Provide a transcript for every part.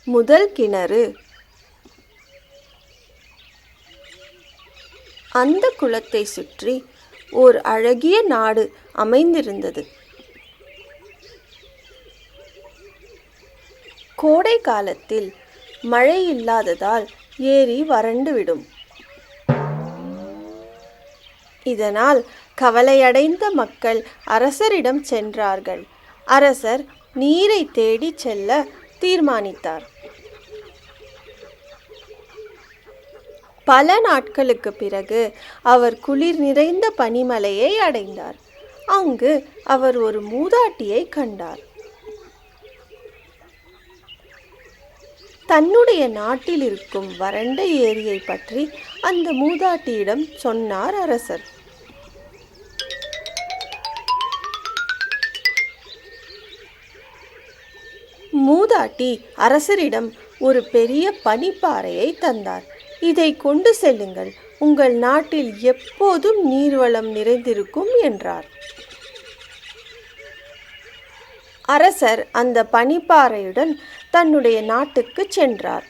முதல் கிணறு. அந்த குளத்தை சுற்றி ஓர் அழகிய நாடு அமைந்திருந்தது. கோடை காலத்தில் மழை இல்லாததால் ஏரி வறண்டுவிடும். இதனால் கவலையடைந்த மக்கள் அரசரிடம் சென்றார்கள். அரசர் நீரை தேடி செல்ல தீர்மானித்தார். பல நாட்களுக்கு பிறகு அவர் குளிர் நிறைந்த பனிமலையை அடைந்தார். அங்கு அவர் ஒரு மூதாட்டியை கண்டார். தன்னுடைய நாட்டில் இருக்கும் வறண்ட ஏரியை பற்றி அந்த மூதாட்டியிடம் சொன்னார் அரசர். மூதாட்டி அரசரிடம் ஒரு பெரிய பனிப்பாறையை தந்தார். இதை கொண்டு செல்லுங்கள், உங்கள் நாட்டில் எப்போதும் நீர்வளம் நிறைந்திருக்கும் என்றார். அரசர் அந்த பனிப்பாறையுடன் தன்னுடைய நாட்டுக்கு சென்றார்.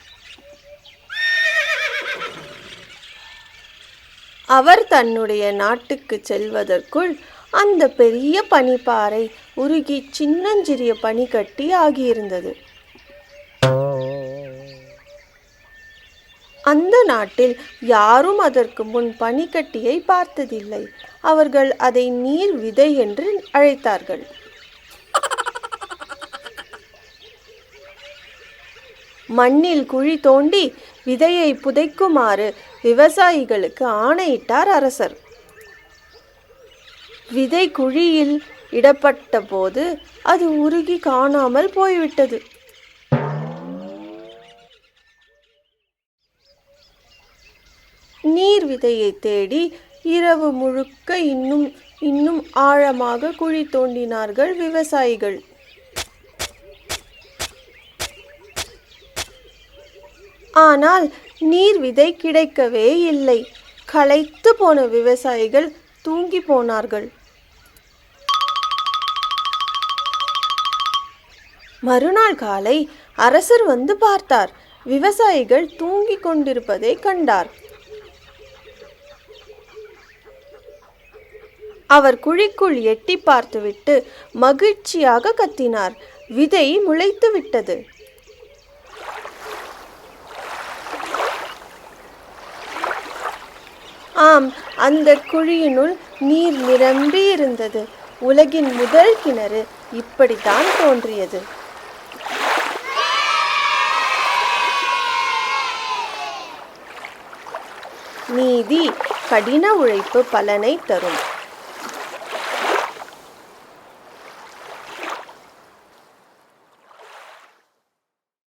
அவர் தன்னுடைய நாட்டுக்கு செல்வதற்குள் அந்த பெரிய பனிப்பாறை உருகி சின்னஞ்சிறிய பனிக்கட்டி ஆகியிருந்தது. அந்த நாட்டில் யாரும் அதற்கு முன் பனிக்கட்டியை பார்த்ததில்லை. அவர்கள் அதை நீர் விதை என்று அழைத்தார்கள். மண்ணில் குழி தோண்டி விதையை புதைக்குமாறு விவசாயிகளுக்கு ஆணையிட்டார் அரசர். விதை குழியில் இடப்பட்ட போது அது உருகி காணாமல் போய்விட்டது. நீர் விதையை தேடி இரவு முழுக்க இன்னும் ஆழமாக குழி தோண்டினார்கள் விவசாயிகள். ஆனால் நீர் விதை கிடைக்கவே இல்லை. களைத்து போன விவசாயிகள் தூங்கி போனார்கள். மறுநாள் காலை அரசர் வந்து பார்த்தார். விவசாயிகள் தூங்கிக் கொண்டிருப்பதை கண்டார். அவர் குழிக்குள் எட்டி பார்த்துவிட்டு மகிழ்ச்சியாக கத்தினார். விதை முளைத்து விட்டது. ஆம், அந்த குழியினுள் நீர் நிரம்பி இருந்தது. உலகின் முதல் கிணறு இப்படித்தான் தோன்றியது. நீதி, கடின உழைப்பு பலனை தரும்.